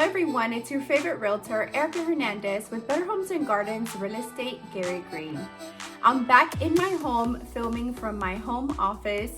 everyone, it's your favorite realtor, Erica Hernandez with Better Homes and Gardens Real Estate Gary Green. I'm back in my home filming from my home office.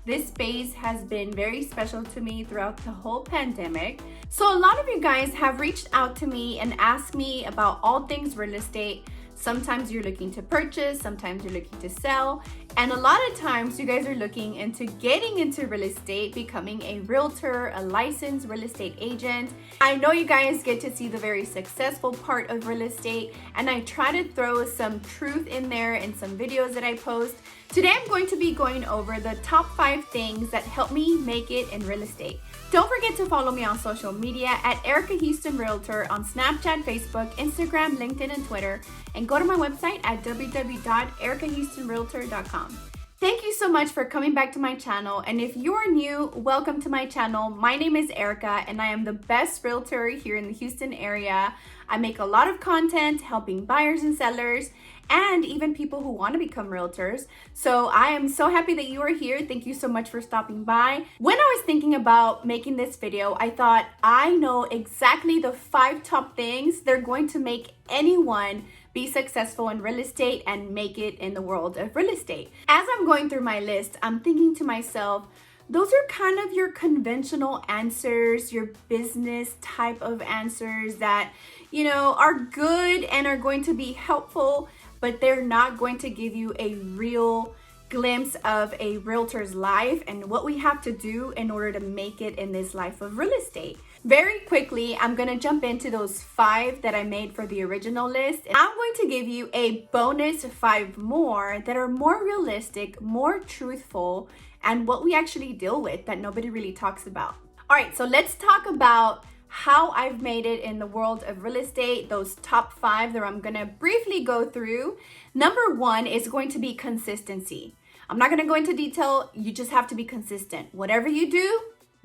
This space has been very special to me throughout the whole pandemic. So a lot of you guys have reached out to me and asked me about all things real estate. Sometimes you're looking to purchase, sometimes you're looking to sell, and a lot of times you guys are looking into getting into real estate, becoming a realtor, a licensed real estate agent. I know you guys get to see the very successful part of real estate, and I try to throw some truth in there in some videos that I post. Today I'm going to be going over the top 5 things that help me make it in real estate. Don't forget to follow me on social media at erikahoustonrealtor on Snapchat, Facebook, Instagram, LinkedIn, and Twitter, and go to my website at www.erikahoustonrealtor.com. Thank you so much for coming back to my channel, and if you're new, welcome to my channel. My name is Erica, and I am the best realtor here in the Houston area. I make a lot of content helping buyers and sellers, and even people who want to become realtors. So I am so happy that you are here. Thank you so much for stopping by. When I was thinking about making this video, I thought I know exactly the 5 top things they're going to make anyone be successful in real estate and make it in the world of real estate. As I'm going through my list, I'm thinking to myself, those are kind of your conventional answers, your business type of answers that, are good and are going to be helpful, but they're not going to give you a real glimpse of a realtor's life and what we have to do in order to make it in this life of real estate. Very quickly, I'm gonna jump into those 5 that I made for the original list. I'm going to give you a bonus 5 more that are more realistic, more truthful, and what we actually deal with that nobody really talks about. All right, so let's talk about how I've made it in the world of real estate, those top 5 that I'm gonna briefly go through. Number 1 is going to be consistency. I'm not gonna go into detail, you just have to be consistent. Whatever you do,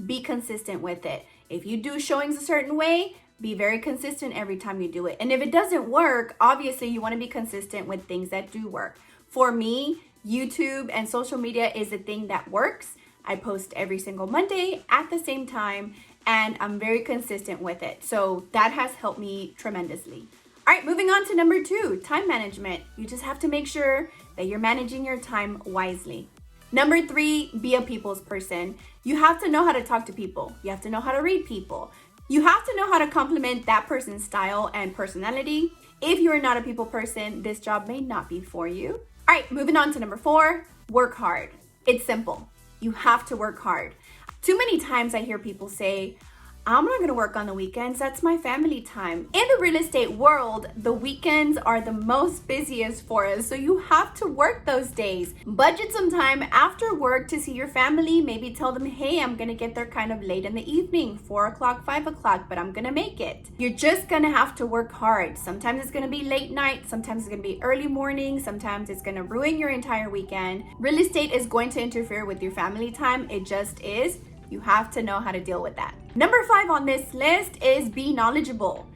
be consistent with it. If you do showings a certain way, be very consistent every time you do it. And if it doesn't work, obviously you wanna be consistent with things that do work. For me, YouTube and social media is a thing that works. I post every single Monday at the same time, and I'm very consistent with it. So that has helped me tremendously. All right, moving on to number 2, time management. You just have to make sure that you're managing your time wisely. Number 3, be a people's person. You have to know how to talk to people. You have to know how to read people. You have to know how to compliment that person's style and personality. If you are not a people person, this job may not be for you. All right, moving on to number 4, work hard. It's simple. You have to work hard. Too many times I hear people say, I'm not gonna work on the weekends, that's my family time. In the real estate world, the weekends are the most busiest for us, so you have to work those days. Budget some time after work to see your family, maybe tell them, hey, I'm gonna get there kind of late in the evening, 4 o'clock, 5 o'clock, but I'm gonna make it. You're just gonna have to work hard. Sometimes it's gonna be late night, sometimes it's gonna be early morning, sometimes it's gonna ruin your entire weekend. Real estate is going to interfere with your family time, it just is. You have to know how to deal with that. Number 5 on this list is be knowledgeable.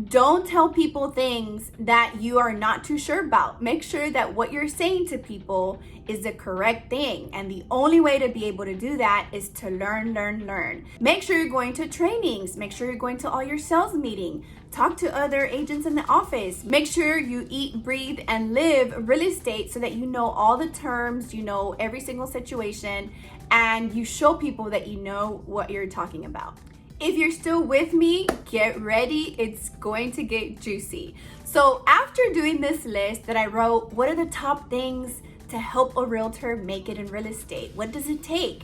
Don't tell people things that you are not too sure about. Make sure that what you're saying to people is the correct thing. And the only way to be able to do that is to learn. Make sure you're going to trainings. Make sure you're going to all your sales meetings. Talk to other agents in the office. Make sure you eat, breathe, and live real estate so that you know all the terms, you know every single situation, and you show people that you know what you're talking about. If you're still with me, get ready. It's going to get juicy. So after doing this list that I wrote, what are the top things to help a realtor make it in real estate? What does it take?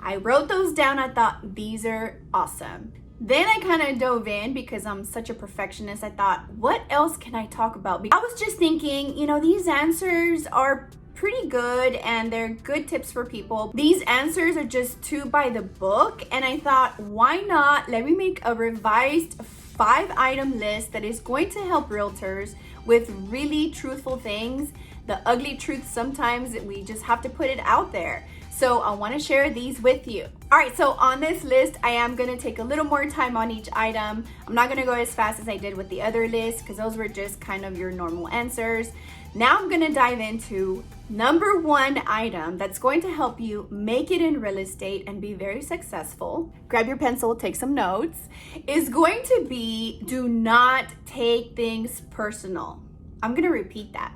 I wrote those down. I thought these are awesome. Then I kind of dove in because I'm such a perfectionist. I thought, what else can I talk about? I was just thinking, these answers are pretty good and they're good tips for people. These answers are just too by the book, and I thought, why not let me make a revised 5-item list that is going to help realtors with really truthful things. The ugly truth, sometimes we just have to put it out there. So I want to share these with you. All right, so on this list, I am gonna take a little more time on each item. I'm not gonna go as fast as I did with the other list because those were just kind of your normal answers. Now I'm gonna dive into number one item that's going to help you make it in real estate and be very successful. Grab your pencil, take some notes. Is going to be, do not take things personal. I'm gonna repeat that.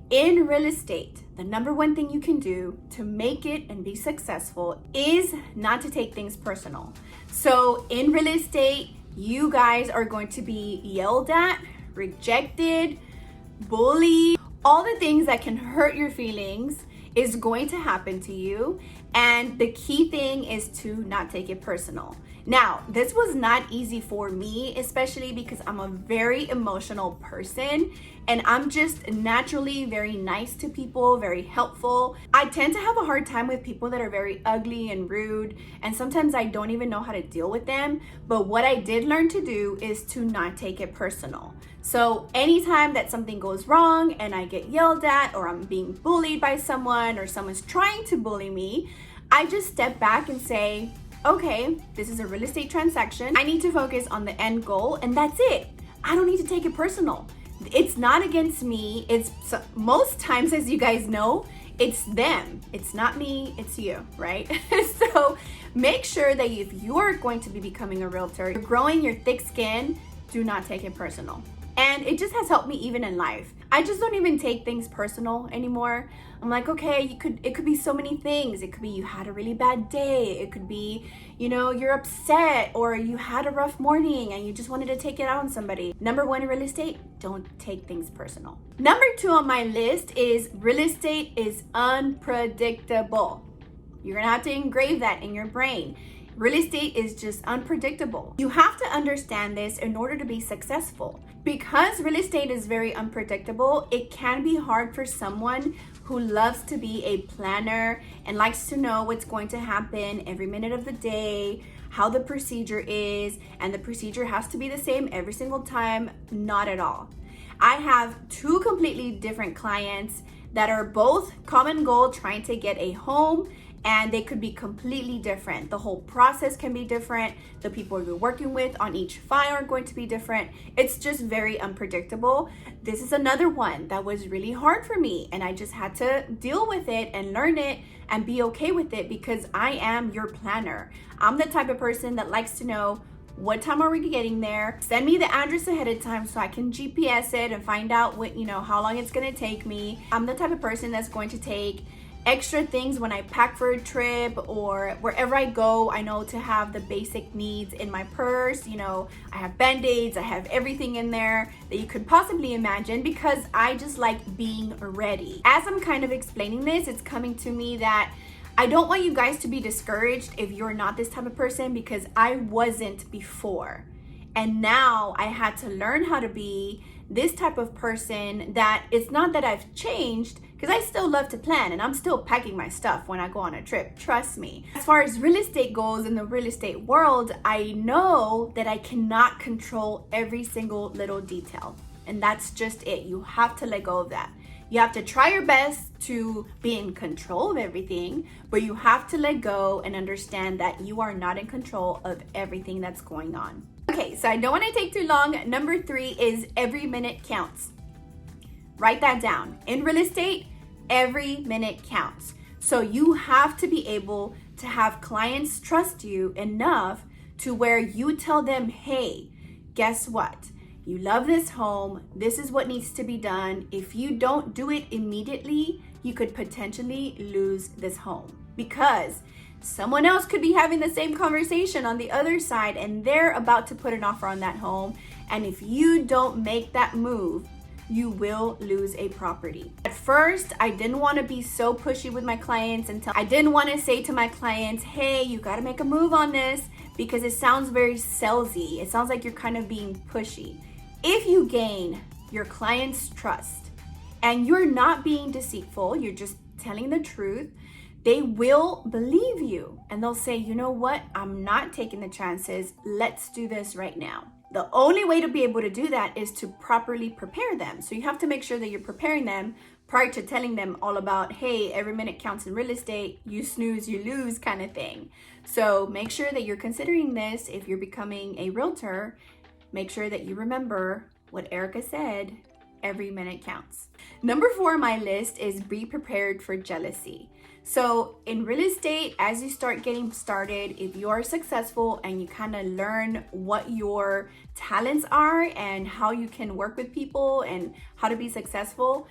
In real estate, the number one thing you can do to make it and be successful is not to take things personal. So in real estate, you guys are going to be yelled at, rejected, bullied, all the things that can hurt your feelings is going to happen to you. And the key thing is to not take it personal. Now, this was not easy for me, especially because I'm a very emotional person and I'm just naturally very nice to people, very helpful. I tend to have a hard time with people that are very ugly and rude, and sometimes I don't even know how to deal with them. But what I did learn to do is to not take it personal. So anytime that something goes wrong and I get yelled at or I'm being bullied by someone or someone's trying to bully me, I just step back and say, okay, this is a real estate transaction. I need to focus on the end goal and that's it. I don't need to take it personal. It's not against me. It's most times, as you guys know, it's them. It's not me, it's you, right? So make sure that if you're going to be becoming a realtor, you're growing your thick skin, do not take it personal. And it just has helped me even in life. I just don't even take things personal anymore. I'm like, okay, it could be so many things. It could be you had a really bad day. It could be, you're upset or you had a rough morning and you just wanted to take it out on somebody. Number one in real estate, don't take things personal. Number two on my list is real estate is unpredictable. You're gonna have to engrave that in your brain. Real estate is just unpredictable. You have to understand this in order to be successful. Because real estate is very unpredictable, it can be hard for someone who loves to be a planner and likes to know what's going to happen every minute of the day, how the procedure is, and the procedure has to be the same every single time. Not at all. I have two completely different clients that are both common goal trying to get a home, and they could be completely different. The whole process can be different. The people you're working with on each file are going to be different. It's just very unpredictable. This is another one that was really hard for me, and I just had to deal with it and learn it and be okay with it because I am your planner. I'm the type of person that likes to know what time are we getting there? Send me the address ahead of time so I can GPS it and find out what, how long it's gonna take me. I'm the type of person that's going to take extra things when I pack for a trip or wherever I go. I know to have the basic needs in my purse. I have band-aids, I have everything in there that you could possibly imagine because I just like being ready. As I'm kind of explaining this, it's coming to me that I don't want you guys to be discouraged if you're not this type of person because I wasn't before. And now I had to learn how to be this type of person that it's not that I've changed because I still love to plan and I'm still packing my stuff when I go on a trip. Trust me. As far as real estate goes in the real estate world, I know that I cannot control every single little detail. And that's just it. You have to let go of that. You have to try your best to be in control of everything, but you have to let go and understand that you are not in control of everything that's going on. Okay, so I don't want to take too long. Number 3 is every minute counts. Write that down. In real estate, every minute counts. So you have to be able to have clients trust you enough to where you tell them, hey, guess what? You love this home. This is what needs to be done. If you don't do it immediately, you could potentially lose this home because someone else could be having the same conversation on the other side and they're about to put an offer on that home. And if you don't make that move, you will lose a property. At first, I didn't want to be so pushy with my clients until I didn't want to say to my clients, hey, you got to make a move on this because it sounds very salesy. It sounds like you're kind of being pushy. If you gain your client's trust and you're not being deceitful, you're just telling the truth, they will believe you and they'll say, you know what? I'm not taking the chances. Let's do this right now. The only way to be able to do that is to properly prepare them. So you have to make sure that you're preparing them prior to telling them all about, hey, every minute counts in real estate, you snooze, you lose kind of thing. So make sure that you're considering this. If you're becoming a realtor, make sure that you remember what Erica said, every minute counts. Number 4 on my list is be prepared for jealousy. So in real estate, as you start getting started, if you are successful and you kind of learn what your talents are and how you can work with people and how to be successful,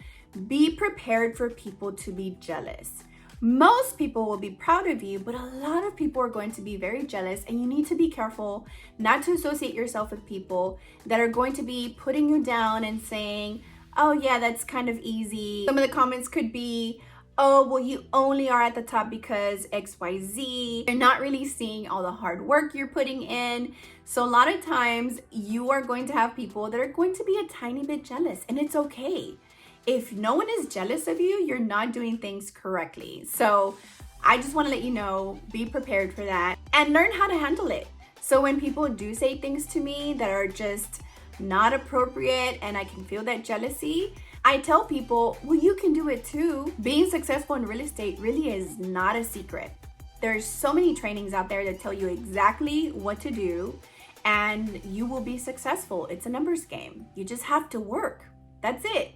be prepared for people to be jealous. Most people will be proud of you, but a lot of people are going to be very jealous, and you need to be careful not to associate yourself with people that are going to be putting you down and saying, oh yeah, that's kind of easy. Some of the comments could be, oh, well, you only are at the top because XYZ. You're not really seeing all the hard work you're putting in. So a lot of times you are going to have people that are going to be a tiny bit jealous, and it's okay. If no one is jealous of you, you're not doing things correctly. So I just want to let you know, be prepared for that and learn how to handle it. So when people do say things to me that are just not appropriate and I can feel that jealousy, I tell people, well, you can do it too. Being successful in real estate really is not a secret. There's so many trainings out there that tell you exactly what to do and you will be successful. It's a numbers game. You just have to work. That's it.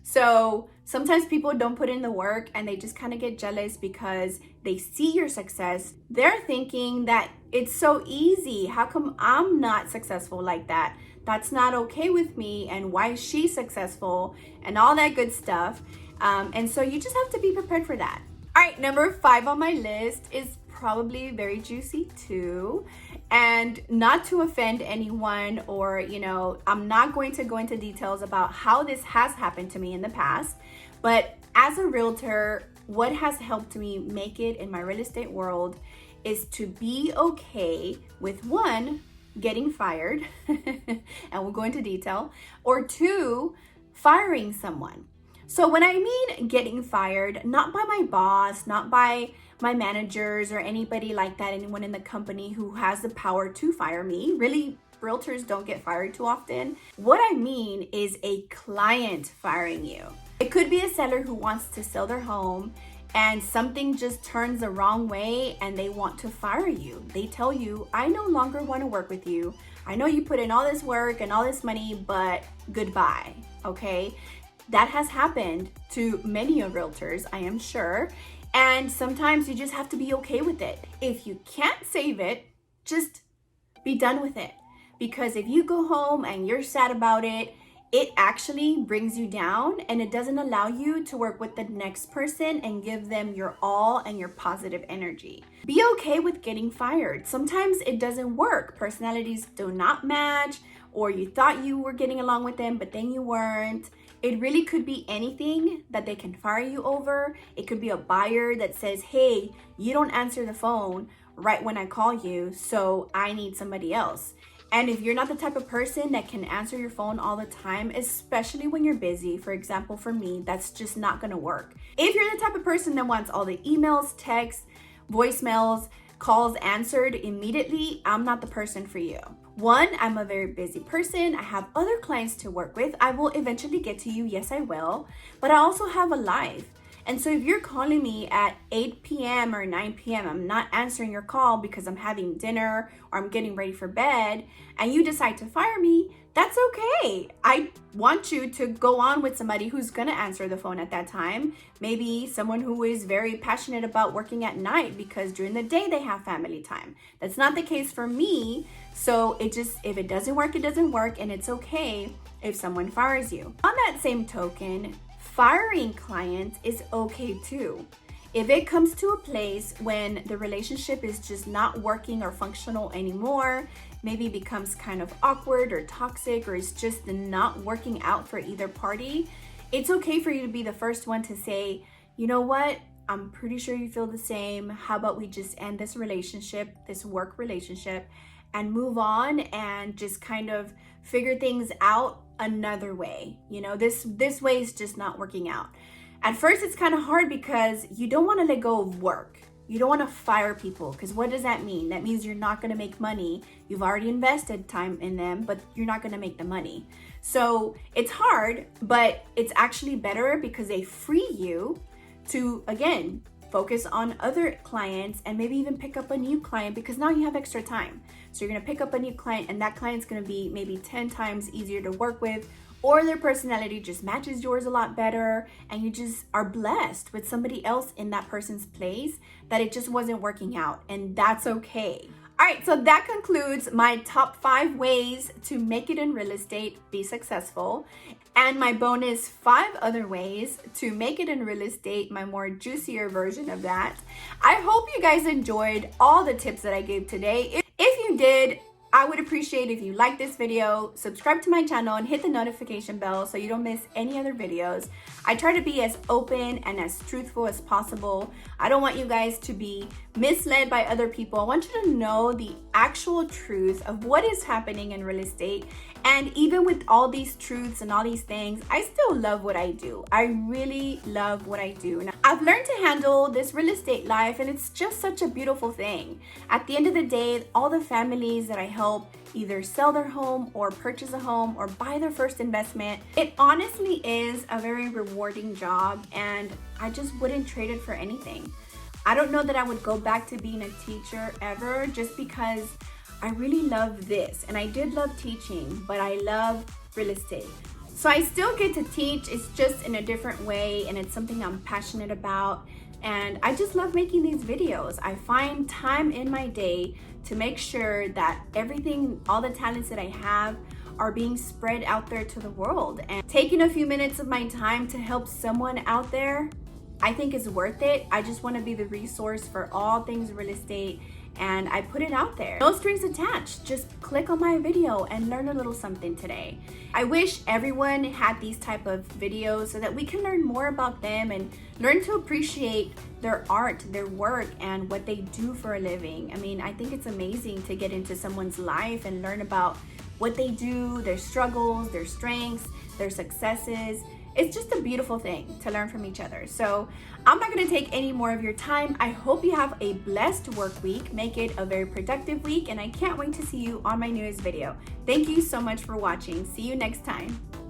So sometimes people don't put in the work and they just kind of get jealous because they see your success. They're thinking that it's so easy. How come I'm not successful like that? That's not okay with me. And why is she successful? And all that good stuff. And so you just have to be prepared for that. All right, number 5 on my list is probably very juicy too. And not to offend anyone, or, I'm not going to go into details about how this has happened to me in the past, but as a realtor, what has helped me make it in my real estate world is to be okay with 1, getting fired, and we'll go into detail, or 2, firing someone. So when I mean getting fired, not by my boss, not by my managers or anybody like that, anyone in the company who has the power to fire me. Really, realtors don't get fired too often. What I mean is a client firing you. It could be a seller who wants to sell their home and something just turns the wrong way and they want to fire you. They tell you, I no longer want to work with you. I know you put in all this work and all this money, but goodbye, okay? That has happened to many of realtors, I am sure. And sometimes you just have to be okay with it. If you can't save it, just be done with it. Because if you go home and you're sad about it, it actually brings you down and it doesn't allow you to work with the next person and give them your all and your positive energy. Be okay with getting fired. Sometimes it doesn't work. Personalities do not match, or you thought you were getting along with them, but then you weren't. It really could be anything that they can fire you over. It could be a buyer that says, hey, you don't answer the phone right when I call you, so I need somebody else. And if you're not the type of person that can answer your phone all the time, especially when you're busy, for example, for me, that's just not gonna work. If you're the type of person that wants all the emails, texts, voicemails, calls answered immediately, I'm not the person for you. 1, I'm a very busy person. I have other clients to work with. I will eventually get to you. Yes, I will. But I also have a life. And so if you're calling me at 8 p.m. or 9 p.m., I'm not answering your call because I'm having dinner or I'm getting ready for bed, and you decide to fire me, that's okay. I want you to go on with somebody who's gonna answer the phone at that time. Maybe someone who is very passionate about working at night because during the day they have family time. That's not the case for me. So if it doesn't work, it doesn't work, and it's okay if someone fires you. On that same token, firing clients is okay too. If it comes to a place when the relationship is just not working or functional anymore, maybe becomes kind of awkward or toxic, or it's just not working out for either party, it's okay for you to be the first one to say, you know what? I'm pretty sure you feel the same. How about we just end this relationship, this work relationship, and move on and just kind of figure things out another way. This way is just not working out. At first, it's kind of hard because you don't want to let go of work. You don't want to fire people, because what does that mean? That means you're not going to make money. You've already invested time in them, but you're not going to make the money. So it's hard, but it's actually better because they free you to, again, focus on other clients and maybe even pick up a new client, because now you have extra time. So you're going to pick up a new client, and that client's going to be maybe 10 times easier to work with, or their personality just matches yours a lot better, and you just are blessed with somebody else in that person's place that it just wasn't working out, and that's okay. All right, so that concludes my top 5 ways to make it in real estate, be successful, and my bonus 5 other ways to make it in real estate, my more juicier version of that. I hope you guys enjoyed all the tips that I gave today. If you did, I would appreciate if you like this video, subscribe to my channel, and hit the notification bell so you don't miss any other videos. I try to be as open and as truthful as possible. I don't want you guys to be misled by other people. I want you to know the actual truth of what is happening in real estate. And even with all these truths and all these things, I still love what I do. I really love what I do. And I've learned to handle this real estate life, and it's just such a beautiful thing. At the end of the day, all the families that I help either sell their home or purchase a home or buy their first investment, it honestly is a very rewarding job, and I just wouldn't trade it for anything. I don't know that I would go back to being a teacher ever, just because I really love this. And I did love teaching, but I love real estate. So I still get to teach, it's just in a different way, and it's something I'm passionate about. And I just love making these videos. I find time in my day to make sure that everything, all the talents that I have, are being spread out there to the world. And taking a few minutes of my time to help someone out there, I think is worth it. I just want to be the resource for all things real estate, and I put it out there. No strings attached. Just click on my video and learn a little something today. I wish everyone had these type of videos so that we can learn more about them and learn to appreciate their art, their work, and what they do for a living. I mean, I think it's amazing to get into someone's life and learn about what they do, their struggles, their strengths, their successes. It's just a beautiful thing to learn from each other. So I'm not gonna take any more of your time. I hope you have a blessed work week. Make it a very productive week, and I can't wait to see you on my newest video. Thank you so much for watching. See you next time.